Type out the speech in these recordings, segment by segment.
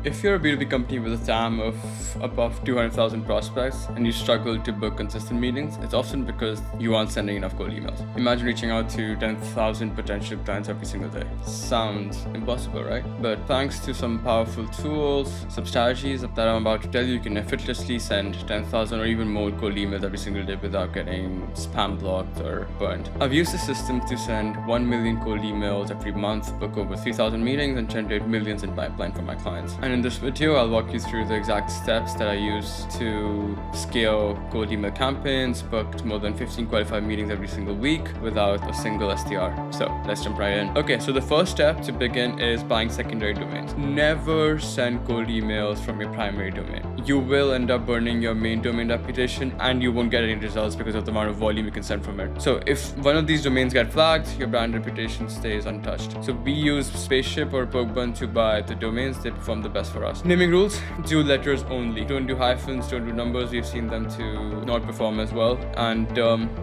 If you're a B2B company with a TAM of above 200,000 prospects and you struggle to book consistent meetings, it's often because you aren't sending enough cold emails. Imagine reaching out to 10,000 potential clients every single day. Sounds impossible, right? But thanks to some powerful tools, some strategies that I'm about to tell you, you can effortlessly send 10,000 or even more cold emails every single day without getting spam blocked or burned. I've used the system to send 1 million cold emails every month, book over 3,000 meetings, and generate millions in pipeline for my clients. And in this video, I'll walk you through the exact steps that I use to scale cold email campaigns, booked more than 15 qualified meetings every single week without a single SDR. So let's jump right in. Okay, so the first step to begin is buying secondary domains. Never send cold emails from your primary domain. You will end up burning your main domain reputation and you won't get any results because of the amount of volume you can send from it. So if one of these domains get flagged, your brand reputation stays untouched. So we use Spaceship or Porkbun to buy the domains. They perform the best for us. Naming rules: do letters only. Don't do hyphens, don't do numbers. We've seen them to not perform as well. And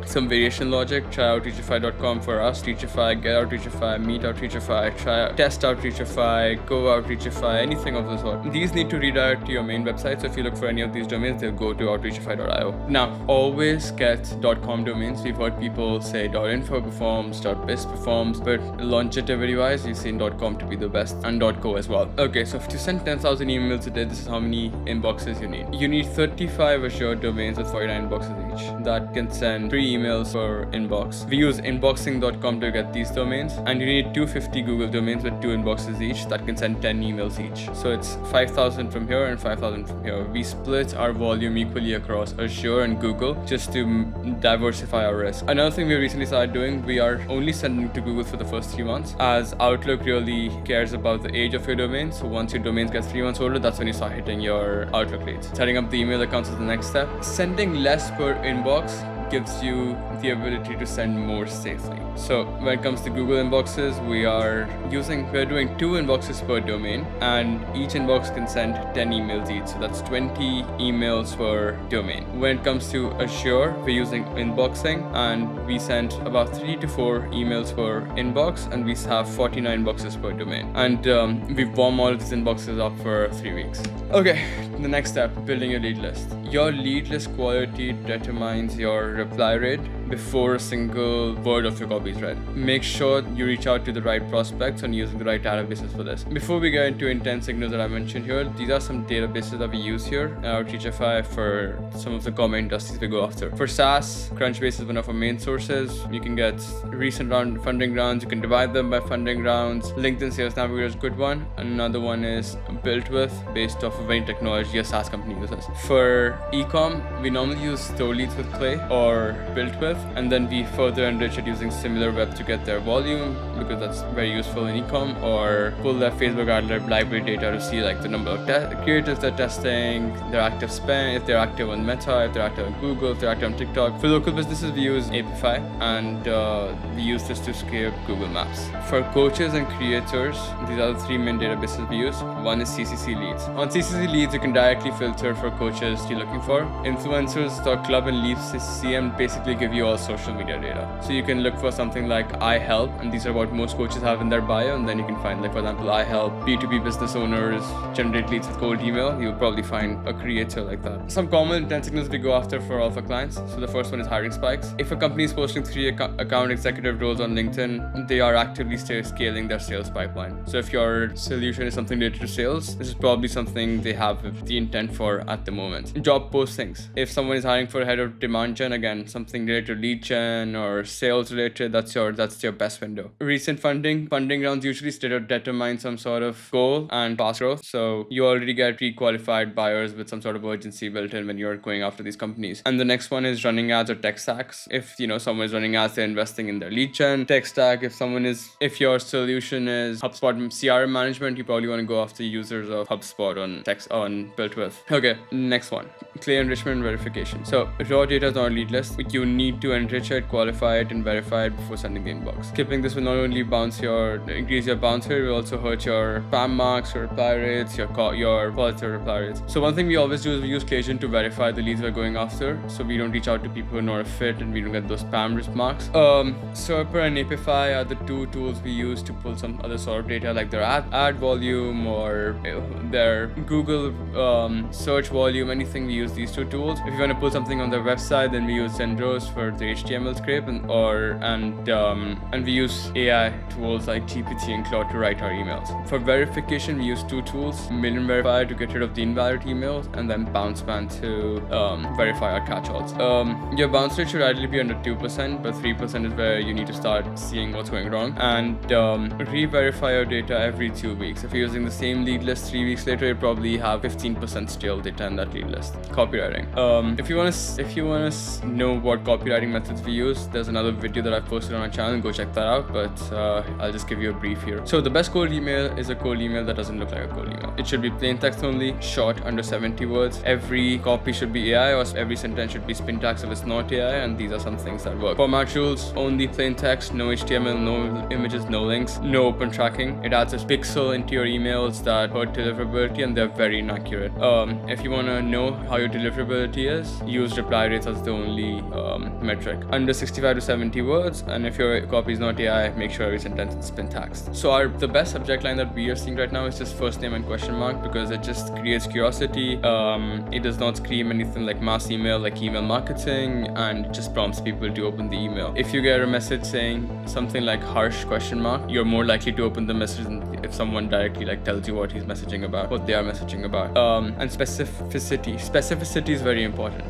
some variation logic: try out Reachify.com for us, Reachify, get out Reachify, meet out Reachify, test out Reachify, go out Reachify, anything of the sort. These need to redirect to your main website. So if you look for any of these domains, they'll go to outreachify.io. Now, always get .com domains. We've heard people say .info performs, .biz performs, but longevity wise, we've seen .com to be the best, and .co as well. Okay, so to send 10,000 emails a day, this is how many inboxes you need. You need 35 Azure domains with 49 inboxes each. That can send 3 emails per inbox. We use inboxing.com to get these domains, and you need 250 Google domains with 2 inboxes each that can send 10 emails each. So it's 5,000 from here and 5,000 from here. We split our volume equally across Azure and Google just to diversify our risk. Another thing we recently started doing, we are only sending to Google for the first 3 months, as Outlook really cares about the age of your domain. So once your domains get 3 months older, that's when you start hitting your Outlook leads. Setting up the email accounts is the next step. Sending less per inbox gives you the ability to send more safely. So when it comes to Google inboxes, we're doing 2 inboxes per domain, and each inbox can send 10 emails each. So that's 20 emails per domain. When it comes to Azure, we're using inboxing, and we send about 3 to 4 emails per inbox, and we have 49 inboxes per domain. And we've warmed all of these inboxes up for 3 weeks. Okay, the next step, building your lead list. Your lead list quality determines your reply rate before a single word of your copy is read. Make sure you reach out to the right prospects and using the right databases for this. Before we get into intent signals that I mentioned here, these are some databases that we use here at Reachify for some of the common industries we go after. For SaaS, Crunchbase is one of our main sources. You can get recent round funding rounds. You can divide them by funding rounds. LinkedIn Sales Navigator is a good one. Another one is Built With, based off of any technology a SaaS company uses. For ecom, we normally use Store Leads with Clay or Built With, and then we further enrich it using SimilarWeb to get their volume, because that's very useful in ecom, or pull their Facebook ad library data to see like the number of creators they're testing, their active spend, if they're active on Meta, if they're active on Google, if they're active on TikTok. For local businesses, we use Apify, and we use this to scale Google Maps. For coaches and creators, these are the 3 main databases we use. One is CCC Leads. On CCC Leads, you can directly filter for coaches you're looking for. Influencers.club and Leads CM basically give you all social media data. So you can look for something like I help, and these are what most coaches have in their bio, and then you can find, like, for example, I help B2B business owners generate leads with cold email. You'll probably find a creator like that. Some common intent signals we go after for all of our clients. So the first one is hiring spikes. If a company is posting 3 account executive roles on LinkedIn, they are actively scaling their sales pipeline. So if your solution is something related to sales, this is probably something they have the intent for at the moment. Job postings. If someone is hiring for a head of demand gen, again, something related to lead gen or sales related, that's your best window. Recent funding rounds usually determine some sort of goal and fast growth. So you already get pre-qualified buyers with some sort of urgency built in when you're going after these companies. And the next one is running ads or tech stacks. If someone is running ads, they're investing in their lead gen. Tech stack, if your solution is HubSpot CRM management, you probably want to go after users of HubSpot on Built With. Okay, next one, Clay enrichment verification. So raw data is not a lead list, but you need to enrich it, qualify it, and verify it before sending the inbox. Skipping this will not only increase your bounce rate, it will also hurt your spam marks, your reply rates, your positive reply rates. So one thing we always do is we use Claygent to verify the leads we're going after, so we don't reach out to people who are not a fit and we don't get those spam risk marks. Serper and Apify are the two tools we use to pull some other sort of data, like their ad volume or their Google search volume, anything. We use these two tools. If you want to pull something on their website, then we use Zenros for the HTML scrape, and we use AI tools like GPT and Claude to write our emails. For verification, we use two tools: MillionVerifier to get rid of the invalid emails, and then BounceBan to verify our catch-alls. Your bounce rate should ideally be under 2%, but 3% is where you need to start seeing what's going wrong. And re-verify your data every 2 weeks. If you're using the same lead list 3 weeks later, you probably have 15% stale data in that lead list. Copywriting. If you want to know what copywriting methods we use, there's another video that I posted on our channel. Go check that out. But I'll just give you a brief here. So the best cold email is a cold email that doesn't look like a cold email. It should be plain text only, short, under 70 words. Every copy should be AI, or every sentence should be spin tags if it's not AI, and these are some things that work. Format rules: only plain text, no HTML, no images, no links, no open tracking. It adds a pixel into your emails that hurt deliverability, and they're very inaccurate. If you want to know how your deliverability is, use reply rates as the only metric. Under 65 to 70 words, and if your copy is not AI, make sure every sentence is spin text. So the best subject line that we are seeing right now is just first name and question mark, because it just creates curiosity. It does not scream anything like mass email, like email marketing, and it just prompts people to open the email. If you get a message saying something like harsh question mark, you're more likely to open the message than if someone directly tells you what he's messaging about, what they are messaging about. And specificity is very important.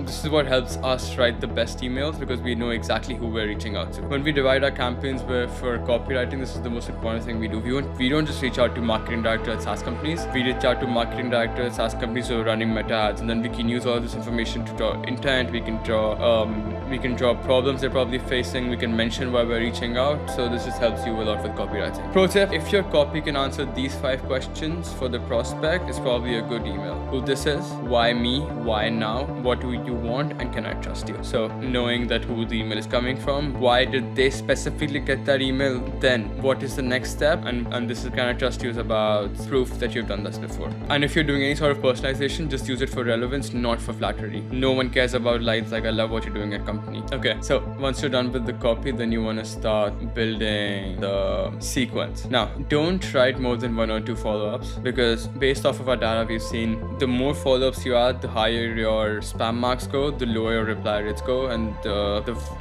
This is what helps us write the best emails, because we know exactly who we're reaching out to. When we divide our campaigns for copywriting, this is the most important thing we do. We don't just reach out to marketing directors at SaaS companies. We reach out to marketing directors at SaaS companies who are running meta ads, and then we can use all this information to draw intent. We can draw problems they're probably facing. We can mention why we're reaching out. So this just helps you a lot with copywriting. Pro tip: if your copy can answer these 5 questions for the prospect, it's probably a good email. Who this is, why me, why now, what do you want, and can I trust you? So knowing that who the email is coming from, why did they specifically get that email, then what is the next step, and this is can I trust you is about proof that you've done this before. And if you're doing any sort of personalization, just use it for relevance, not for flattery. No one cares about lines like I love what you're doing at company. Okay, so once you're done with the copy, then you want to start building the sequence. Now, don't write more than 1 or 2 follow-ups, because based off of our data, we've seen the more follow-ups you add, the higher your spam marks go, the lower your reply rates go, and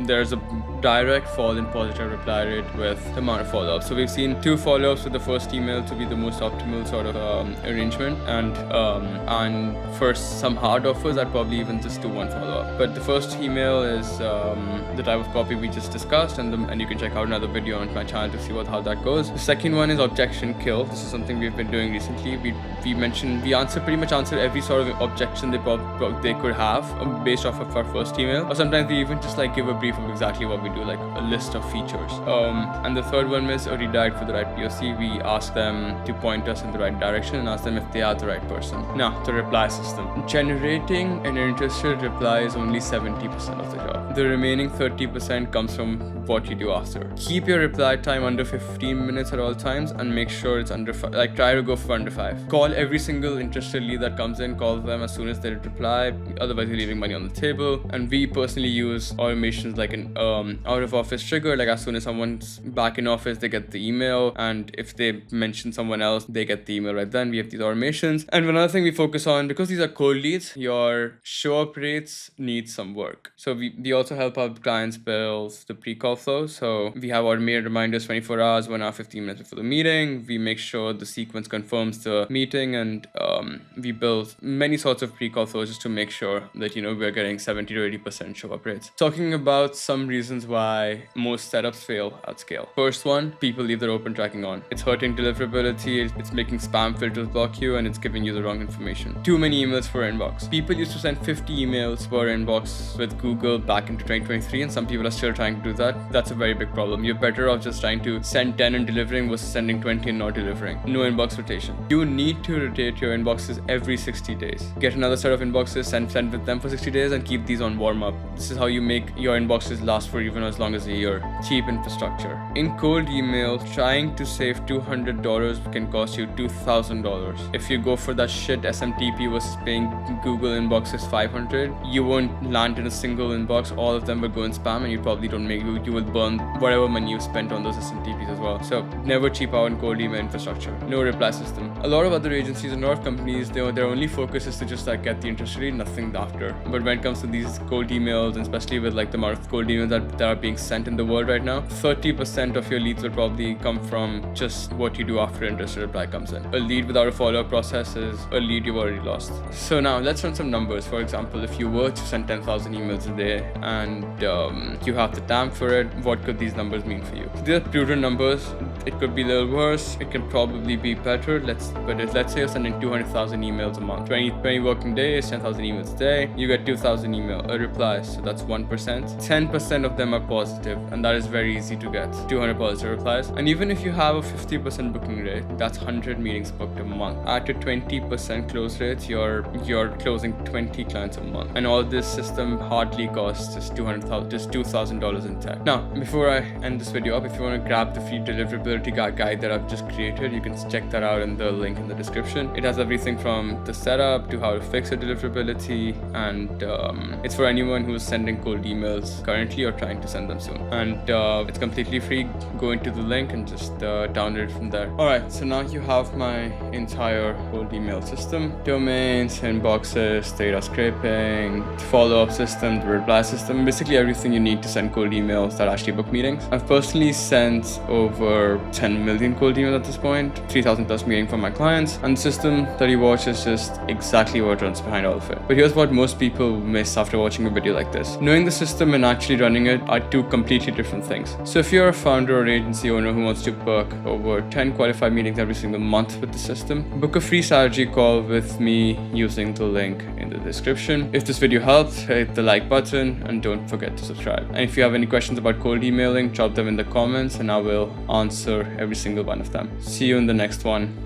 there's a direct fall in positive reply rate with the amount of follow-ups. So we've seen 2 follow-ups with the first email to be the most optimal sort of arrangement, and for some hard offers, I'd probably even just do 1 follow-up. But the first email is the type of copy we just discussed, and you can check out another video on my channel to see how that goes. The second one is objection kill. This is something we've been doing recently. We pretty much answer every sort of objection they could have based off of our first email, or sometimes we even just give a brief of exactly what we do, like a list of features. And the third one is a redirect for the right POC. We ask them to point us in the right direction and ask them if they are the right person. Now, the reply system. Generating an interested reply is only 70% of the job. The remaining 30% comes from what you do after. Keep your reply time under 15 minutes at all times, and make sure it's under try to go for under 5. Call every single interested lead that comes in. Call them as soon as they reply, otherwise you're leaving money on the table. And we personally use automations like an out of office trigger, like as soon as someone's back in office, they get the email, and if they mention someone else, they get the email right then. We have these automations. And another thing we focus on, because these are cold leads, your show up rates need some work. So we also help our clients build the pre-call flow. So we have automated reminders 24 hours, 1 hour, 15 minutes before the meeting. We make sure the sequence confirms the meeting, and we build many sorts of pre-call flows just to make sure that we're getting 70 to 80% show up rates. Talking about some reasons why most setups fail at scale. First one, people leave their open tracking on. It's hurting deliverability, it's making spam filters block you, and it's giving you the wrong information. Too many emails per inbox. People used to send 50 emails per inbox with Google back into 2023, and some people are still trying to do that. That's a very big problem. You're better off just trying to send 10 and delivering versus sending 20 and not delivering. No inbox rotation. You need to rotate your inbox inboxes every 60 days. Get another set of inboxes, send with them for 60 days, and keep these on warm up. This is how you make your inboxes last for even as long as a year. Cheap infrastructure. In cold email, trying to save $200 can cost you $2,000. If you go for that shit SMTP versus paying Google inboxes $500, you won't land in a single inbox. All of them will go in spam, and you probably don't make you will burn whatever money you spent on those SMTPs as well. So never cheap out on cold email infrastructure. No reply system. A lot of other agencies and a lot of companies, their only focus is to just like get the interest rate, nothing after. But when it comes to these cold emails, and especially with like the amount of cold emails that are being sent in the world right now, 30% of your leads will probably come from just what you do after interest reply comes in. A lead without a follow-up process is a lead you've already lost. So now let's run some numbers. For example, if you were to send 10,000 emails a day and you have the time for it, what could these numbers mean for you? They're prudent numbers. It could be a little worse. It can probably be better. Let's say you're sending 200,000 emails a month. 20 working days, 10,000 emails a day. You get 2,000 replies. So that's 1%. 10% of them are positive, and that is very easy to get. 200 positive replies. And even if you have a 50% booking rate, that's 100 meetings booked a month. At a 20% close rate, you're closing 20 clients a month. And all this system hardly costs just $2,000 in tech. Now, before I end this video up, if you want to grab the free deliverability guide that I've just created, you can check that out in the link in the description. It has everything from the setup to how to fix your deliverability, and it's for anyone who's sending cold emails currently or trying to send them soon. And it's completely free. Go into the link and just download it from there. Alright, so now you have my entire cold email system. Domains, inboxes, data scraping, follow-up system, the reply system, basically everything you need to send cold emails that actually book meetings. I've personally sent over 10 million cold emails at this point, 3,000 plus meetings from my clients, and the system that you watch is just exactly what runs behind all of it. But here's what most people miss after watching a video like this. Knowing the system and actually running it are two completely different things. So if you're a founder or agency owner who wants to book over 10 qualified meetings every single month with the system, book a free strategy call with me using the link in the description. If this video helped, hit the like button and don't forget to subscribe. And if you have any questions about cold emailing, drop them in the comments and I will answer every single one of them. See you in the next one.